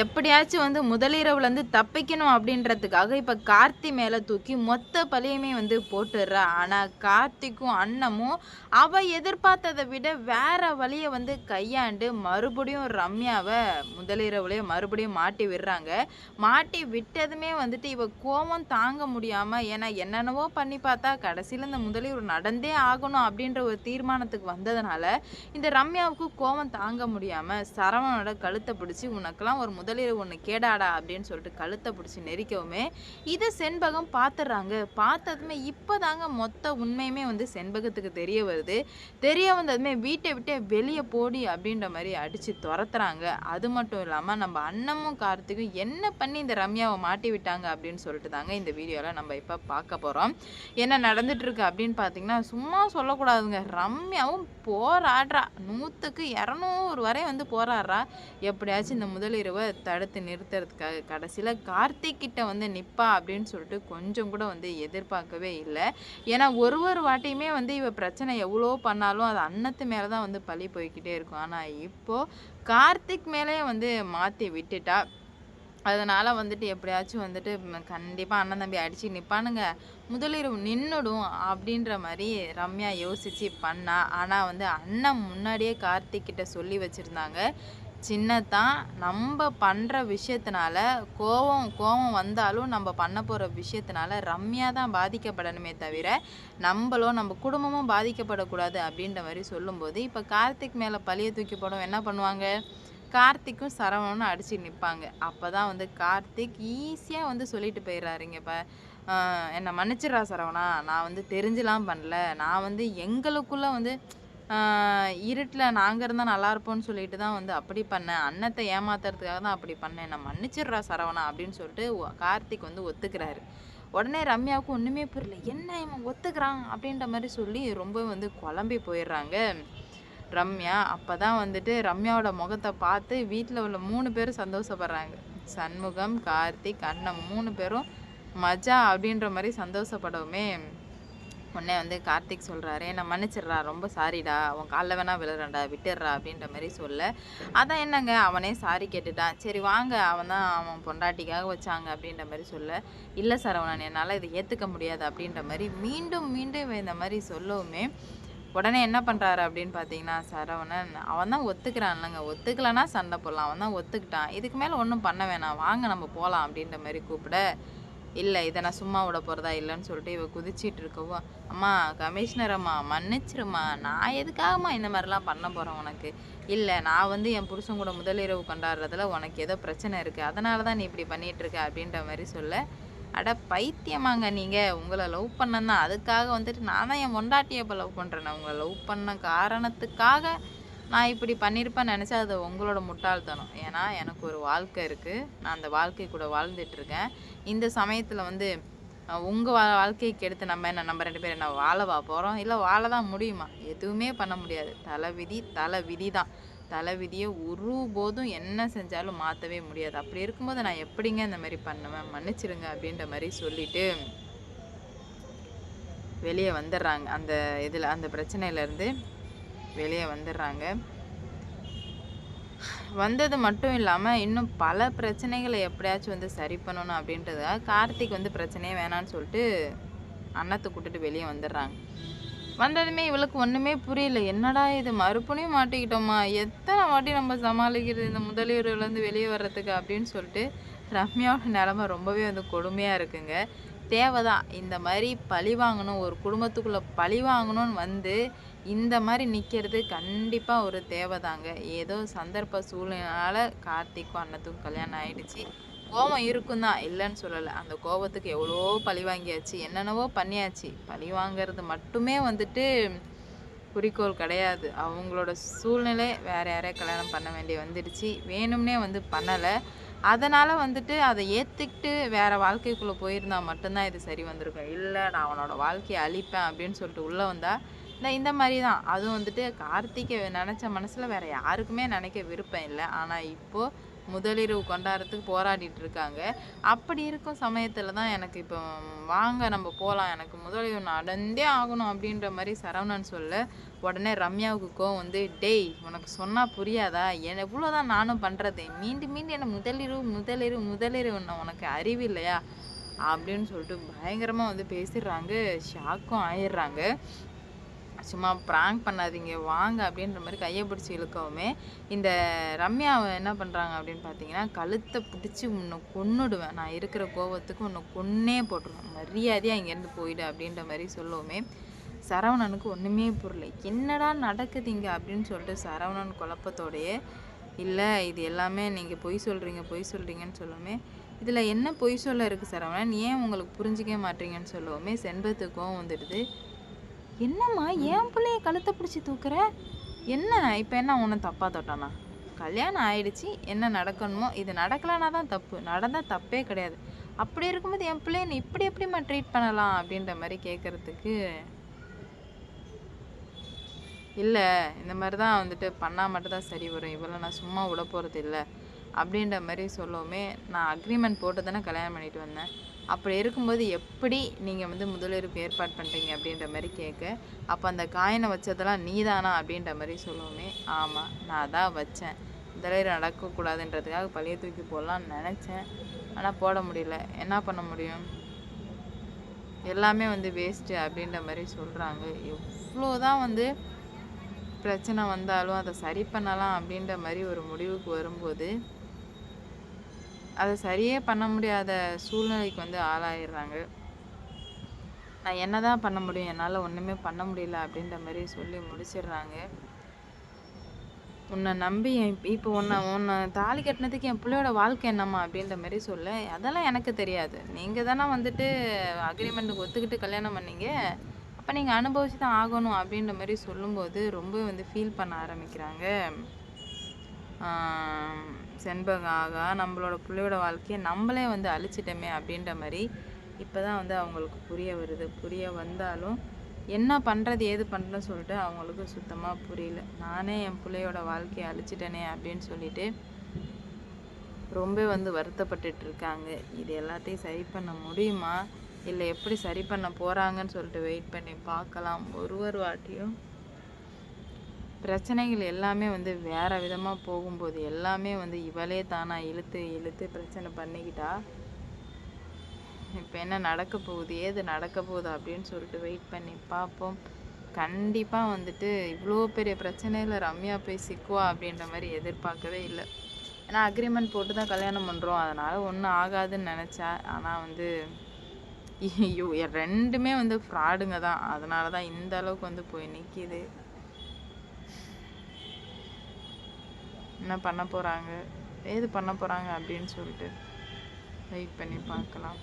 எப்படியாச்சும் வந்து முதலிரவுலேருந்து தப்பிக்கணும் அப்படின்றதுக்காக இப்போ கார்த்தி மேலே தூக்கி மொத்த பழியுமே வந்து போட்டுடுறா. ஆனால் கார்த்திக்கும் அண்ணமும் அவள் எதிர்பார்த்ததை விட வேற வழியை வந்து கையாண்டு மறுபடியும் ரம்யாவை முதலிரவுலேயே மறுபடியும் மாட்டி விடுறாங்க. மாட்டி விட்டதுமே வந்துட்டு இவ கோவம் தாங்க முடியாமல், ஏன்னா என்னென்னவோ பண்ணி பார்த்தா கடைசியில் இந்த முதலிரவு நடந்தே ஆகணும் அப்படின்ற ஒரு தீர்மானத்துக்கு வந்ததுனால இந்த ரம்யாவுக்கு கோவம் தாங்க முடியாமல் சரவணனோட கழுத்தை பிடிச்சி, உனக்கெல்லாம் ஒரு முதலிரவு ஒன்று கேடாடா அப்படின்னு சொல்லிட்டு கழுத்தை பிடிச்சி நெரிக்கவுமே இதை செண்பகம் பார்த்துடுறாங்க. பார்த்ததுமே இப்போதாங்க மொத்த உண்மையுமே வந்து செண்பகத்துக்கு தெரிய வருது. தெரிய வந்ததுமே வீட்டை விட்டே வெளியே போடி அப்படின்ற மாதிரி அடித்து துரத்துறாங்க. அது மட்டும் இல்லாமல் நம்ம அண்ணமும் கார்த்திக்கும் என்ன பண்ணி இந்த ரம்யாவை மாட்டி விட்டாங்க அப்படின்னு சொல்லிட்டு தாங்க இந்த வீடியோவில் நம்ம இப்போ பார்க்க போகிறோம். என்ன நடந்துட்டு இருக்கு அப்படின்னு பார்த்தீங்கன்னா, சும்மா சொல்லக்கூடாதுங்க, ரம்யாவும் போராடுறா. 100க்கு 200 வரை வந்து போராடுறா. எப்படியாச்சும் இந்த முதலிரவை தடுத்து நிறுத்துறதுக்காக. கடைசியில் கார்த்திக் கிட்ட வந்து நிற்பா அப்படின்னு சொல்லிட்டு கொஞ்சம் கூட வந்து எதிர்பார்க்கவே இல்லை. ஏன்னா ஒரு வாட்டியுமே வந்து இவ பிரச்சனை எவ்வளோ பண்ணாலும் அது அண்ணத்து மேலே தான் வந்து பழி போய்கிட்டே இருக்கும். ஆனால் இப்போது கார்த்திக் மேலே வந்து மாற்றி விட்டுட்டா. அதனால் வந்துட்டு எப்படியாச்சும் வந்துட்டு கண்டிப்பாக அண்ணன் தம்பி அடித்து நிற்பானுங்க, முதலிரவு நின்றுடும் அப்படின்ற மாதிரி ரம்யா யோசித்து பண்ணா. ஆனால் வந்து அண்ணன் முன்னாடியே கார்த்திக் கிட்ட சொல்லி வச்சுருந்தாங்க, சின்னத்தான் நம்ம பண்ணுற விஷயத்தினால கோவம் வந்தாலும் நம்ம பண்ண போகிற விஷயத்தினால ரம்யா தான் பாதிக்கப்படணுமே தவிர நம்மளோ நம்ம குடும்பமும் பாதிக்கப்படக்கூடாது அப்படின்ற மாதிரி சொல்லும்போது, இப்போ கார்த்திக் மேலே பழிய தூக்கி போடும் என்ன பண்ணுவாங்க, கார்த்திக்கும் சரவணனும் அடிச்சு நிற்பாங்க. அப்போ தான் வந்து கார்த்திக் ஈஸியாக வந்து சொல்லிட்டு போயிடுறாருங்க. இப்போ என்னை மன்னிச்சிடுறா சரவணா, நான் வந்து தெரிஞ்சுலாம் பண்ணல, நான் வந்து எங்களுக்குள்ளே வந்து இருட்டில் நாங்கள் இருந்தால் நல்லாயிருப்போம்னு சொல்லிட்டு தான் வந்து அப்படி பண்ணேன், அன்னத்தை ஏமாத்துறதுக்காக தான் அப்படி பண்ணேன், நான் மன்னிச்சிடுறா சரவணா அப்படின்னு சொல்லிட்டு கார்த்திக் வந்து ஒத்துக்கிறாரு. உடனே ரம்யாவுக்கு ஒன்றுமே புரியல, என்ன இவன் ஒத்துக்கிறான் அப்படின்ற மாதிரி சொல்லி ரொம்ப வந்து குழம்பி போயிடுறாங்க ரம்யா. அப்போ தான் வந்துட்டு ரம்யாவோட முகத்தை பார்த்து வீட்டில் உள்ள 3 பேரும் சந்தோஷப்படுறாங்க. சண்முகம், கார்த்திக், அண்ணன் 3 பேரும் மஜா அப்படின்ற மாதிரி சந்தோஷப்படவுமே உடனே வந்து கார்த்திக் சொல்கிறாரு, என்னை மன்னிச்சிடுறா, ரொம்ப சாரிடா, அவன் காலில் வேணா விழுறேன்டா, விட்டுடுறா அப்படின்ற மாதிரி சொல்ல, அதான் என்னங்க அவனே சாரி கேட்டுட்டான், சரி வாங்க அவன் பொண்டாட்டிக்காக வச்சாங்க அப்படின்ற மாதிரி சொல்ல, இல்லை சரவணன் என்னால் இதை ஏற்றுக்க முடியாது அப்படின்ற மாதிரி மீண்டும் மீண்டும் இந்த மாதிரி சொல்லவுமே உடனே என்ன பண்ணுறாரு அப்படின்னு பார்த்தீங்கன்னா, சரவணன் அவன் தான் ஒத்துக்கிறான்லங்க, ஒத்துக்கலைன்னா சண்டை போடலாம், அவன் தான் ஒத்துக்கிட்டான், இதுக்கு மேலே ஒன்றும் பண்ண வேணாம், வாங்க நம்ம போகலாம் அப்படின்ற மாதிரி கூப்பிட, இல்லை இதை நான் சும்மா விட போகிறதா இல்லைன்னு சொல்லிட்டு இவ குதிச்சிட்டு இருக்கவும், அம்மா கமிஷனர் அம்மா மன்னிச்சிருமா, நான் எதுக்காகம்மா இந்த மாதிரிலாம் பண்ண போகிறேன் உனக்கு, இல்லை நான் வந்து என் புருஷன் கூட முதலிரவு கொண்டாடுறதுல உனக்கு ஏதோ பிரச்சனை இருக்குது, அதனால தான் நீ இப்படி பண்ணிகிட்ருக்க அப்படின்ற மாதிரி சொல்ல, அட பைத்தியமாங்க நீங்கள், உங்களை லவ் பண்ணதான், அதுக்காக வந்துட்டு நான் தான் என் பொண்டாட்டியை இப்போ லவ் பண்ணுறேன், உங்களை லவ் பண்ண காரணத்துக்காக நான் இப்படி பண்ணியிருப்பேன்னு நினச்சா அது உங்களோட முட்டாள்தனம். ஏன்னா எனக்கு ஒரு வாழ்க்கை இருக்குது, நான் அந்த வாழ்க்கை கூட வாழ்ந்துட்டுருக்கேன். இந்த சமயத்தில் வந்து உங்கள் வாழ்க்கைக்கு எடுத்து நம்ம 2 பேர் என்ன வாழவா போகிறோம், இல்லை வாழ தான் முடியுமா, எதுவுமே பண்ண முடியாது, தலை விதி தான், தலை விதியை ஒருபோதும் என்ன செஞ்சாலும் மாற்றவே முடியாது. அப்படி இருக்கும்போது நான் எப்படிங்க இந்த மாதிரி பண்ணுவேன், மன்னிச்சிருங்க அப்படின்ற மாதிரி சொல்லிட்டு வெளியே வந்துடுறாங்க. அந்த பிரச்சனையிலேருந்து வெளியே வந்துடுறாங்க. வந்தது மட்டும் இல்லாமல் இன்னும் பல பிரச்சனைகளை எப்படியாச்சும் வந்து சரி பண்ணணும் அப்படின்றதுக்காக கார்த்திக் வந்து பிரச்சனையே வேணான்னு சொல்லிட்டு அண்ணத்தை கூட்டிட்டு வெளியே வந்துடுறாங்க. வந்ததுமே இவளுக்கு ஒன்றுமே புரியல, என்னடா இது மறுபடியும் மாட்டிக்கிட்டோமா, எத்தனை வாட்டி நம்ம சமாளிக்கிறது இந்த முதலிரவுலேருந்து வெளியே வர்றதுக்கு அப்படின்னு சொல்லிட்டு ரம்யாவோட நிலமை ரொம்பவே வந்து கொடுமையாக இருக்குங்க. தேவைதான் இந்த மாதிரி பழி வாங்கணும், ஒரு குடும்பத்துக்குள்ளே பழி வாங்கணும்னு வந்து இந்த மாதிரி நிற்கிறது கண்டிப்பாக ஒரு தேவைதாங்க. ஏதோ சந்தர்ப்ப சூழ்நிலையால் கார்த்திக்கும் அண்ணத்துக்கும் கல்யாணம் ஆகிடுச்சு, கோபம் இருக்கும் தான், இல்லைன்னு சொல்லலை, அந்த கோபத்துக்கு எவ்வளோ பழி வாங்கியாச்சு, என்னென்னவோ பண்ணியாச்சு, பழி வாங்கிறது மட்டுமே வந்துட்டு குறிக்கோள் கிடையாது, அவங்களோட சூழ்நிலை வேறு யாரையா கல்யாணம் பண்ண வேண்டிய வந்துடுச்சு, வேணும்னே வந்து பண்ணலை, அதனால் வந்துட்டு அதை ஏற்றுக்கிட்டு வேறு வாழ்க்கைக்குள்ளே போயிருந்தா மட்டும்தான் இது சரி வந்திருக்கும். இல்லை நான் அவனோட வாழ்க்கையை அழிப்பேன் அப்படின்னு சொல்லிட்டு உள்ளே வந்தால் இந்த மாதிரி தான். அதுவும் வந்துட்டு கார்த்திகை நினச்ச மனசில் வேறு யாருக்குமே நினைக்க விருப்பம் இல்லை. ஆனால் இப்போது முதலிரவு கொண்டாடுறதுக்கு போராடிட்டு இருக்காங்க. அப்படி இருக்கும் சமயத்துல தான் எனக்கு இப்போ வாங்க நம்ம போலாம். எனக்கு முதலிரவு நடந்தே ஆகணும் அப்படின்ற மாரி சரவணன் சொல்ல, உடனே ரம்யாவுக்கு கோவம் வந்து, "டேய் உனக்கு சொன்னா புரியாதா? எவ்வளோதான் நானும் பண்றது? மீண்டும் மீண்டும் என்ன முதலிரவு முதலிரவு முதலிரவுன்ன உனக்கு அறிவு இல்லையா?" அப்படின்னு சொல்லிட்டு பயங்கரமா வந்து பேசிடுறாங்க. ஷாக்கும் ஆயிடுறாங்க. சும்மா பிராங்க் பண்ணாதீங்க வாங்க அப்படின்ற மாதிரி கையை பிடிச்சி இழுக்கவுமே இந்த ரம்யா என்ன பண்ணுறாங்க அப்படின்னு பார்த்தீங்கன்னா, கழுத்தை பிடிச்சி உன்னை கொன்னுடுவேன், நான் இருக்கிற கோவத்துக்கு உன்னை கொன்னே போட்டுருவேன், மரியாதையாக இங்கேருந்து போயிடு அப்படின்ற மாதிரி சொல்லவுமே சரவணனுக்கு ஒன்றுமே புரியல. என்னடா நடக்குது இங்கே அப்படின்னு சொல்லிட்டு சரவணன் குழப்பத்தோடையே, இல்லை இது எல்லாமே நீங்கள் பொய் சொல்கிறீங்கன்னு சொல்லவுமே, இதில் என்ன பொய் சொல்ல இருக்குது சரவணன், ஏன் உங்களுக்கு புரிஞ்சிக்க மாட்டீங்கன்னு சொல்லவுமே செண்பகத்துக்கும் வந்துடுது. என்னம்மா என் பிள்ளைய கழுத்தை பிடிச்சி தூக்குற, என்ன இப்போ என்ன ஒன்றும் தப்பாக தொட்டானா? கல்யாணம் ஆயிடுச்சு, என்ன நடக்கணுமோ இது நடக்கலைன்னா தான் தப்பு, நடந்தால் தப்பே கிடையாது. அப்படி இருக்கும்போது என் பிள்ளைய நீ இப்படி எப்படிம்மா ட்ரீட் பண்ணலாம் அப்படின்ற மாதிரி கேட்குறதுக்கு, இல்லை இந்த மாதிரி தான் வந்துட்டு பண்ணால் மட்டும்தான் சரி வரும், இவ்வளோ நான் சும்மா விட போகிறது இல்லை அப்படின்ற மாதிரி சொல்லவுமே, நான் அக்ரிமெண்ட் போட்டு தானே கல்யாணம் பண்ணிட்டு வந்தேன், அப்படி இருக்கும்போது எப்படி நீங்கள் வந்து முதலிரவுக்கு ஏற்பாடு பண்ணுறீங்க அப்படின்ற மாதிரி கேட்க, அப்போ அந்த காயினை வச்சதெல்லாம் நீதானா அப்படின்ற மாதிரி சொல்லவுமே, ஆமாம் நான் தான் வச்சேன், முதலிரவு நடக்கக்கூடாதுன்றதுக்காக பழைய தூக்கி போடலான்னு நினச்சேன், ஆனால் போட முடியல, என்ன பண்ண முடியும், எல்லாமே வந்து வேஸ்ட்டு அப்படின்ற மாதிரி சொல்கிறாங்க. எவ்வளோதான் வந்து பிரச்சனை வந்தாலும் அதை சரி பண்ணலாம் அப்படின்ற மாதிரி ஒரு முடிவுக்கு வரும்போது அதை சரியே பண்ண முடியாத சூழ்நிலைக்கு வந்து ஆளாயிடுறாங்க. நான் என்ன தான் பண்ண முடியும், என்னால் ஒன்றுமே பண்ண முடியல அப்படின்ற மாதிரி சொல்லி முடிச்சிடுறாங்க. உன்னை நம்பி இப்போ உன்னை தாலி கட்டினதுக்கு என் பிள்ளையோட வாழ்க்கை என்னம்மா அப்படின்ற மாதிரி சொல்ல, அதெல்லாம் எனக்கு தெரியாது, நீங்கள் தானே வந்துட்டு அக்ரிமெண்ட்டுக்கு ஒத்துக்கிட்டு கல்யாணம் பண்ணீங்க, அப்போ நீங்கள் அனுபவிச்சு தான் ஆகணும் அப்படின்ற மாதிரி சொல்லும்போது ரொம்ப வந்து ஃபீல் பண்ண ஆரம்பிக்கிறாங்க. செண்பகம் நம்மளோட பிள்ளையோட வாழ்க்கையை நம்மளே வந்து அழிச்சிட்டோமே அப்படின்ற மாதிரி இப்போ தான் வந்து அவங்களுக்கு புரிய வருது. புரிய வந்தாலும் என்ன பண்ணுறது ஏது பண்ணுறதுன்னு சொல்லிட்டு அவங்களுக்கு சுத்தமாக புரியல. நானே என் பிள்ளையோட வாழ்க்கையை அழிச்சிட்டேனே அப்படின்னு சொல்லிட்டு ரொம்ப வந்து வருத்தப்பட்டுட்டு இருக்காங்க. இது எல்லாத்தையும் சரி பண்ண முடியுமா, இல்லை எப்படி சரி பண்ண போகிறாங்கன்னு சொல்லிட்டு வெயிட் பண்ணி பார்க்கலாம். ஒரு வாட்டியும் பிரச்சனைகள் எல்லாமே வந்து வேறு விதமாக போகும்போது எல்லாமே வந்து இவளே தானா இழுத்து இழுத்து பிரச்சனை பண்ணிக்கிட்டா, இப்போ என்ன நடக்க போகுது ஏது நடக்க போகுது அப்படின்னு சொல்லிட்டு வெயிட் பண்ணி பார்ப்போம். கண்டிப்பாக வந்துட்டு இவ்வளோ பெரிய பிரச்சனையில் ரம்யா போய் சிக்குவா அப்படின்ற மாதிரி எதிர்பார்க்கவே இல்லை. ஏன்னா அக்ரிமெண்ட் போட்டு தான் கல்யாணம் பண்ணுறோம், அதனால் ஒன்றும் ஆகாதுன்னு நினச்சா, ஆனால் வந்து ரெண்டுமே வந்து ஃப்ராடுங்க தான், அதனால தான் இந்த அளவுக்கு வந்து போய் நிற்கிது. என்ன பண்ண போகிறாங்க ஏது பண்ண போகிறாங்க அப்படின்னு சொல்லிட்டு வெயிட் பண்ணி பார்க்கலாம்.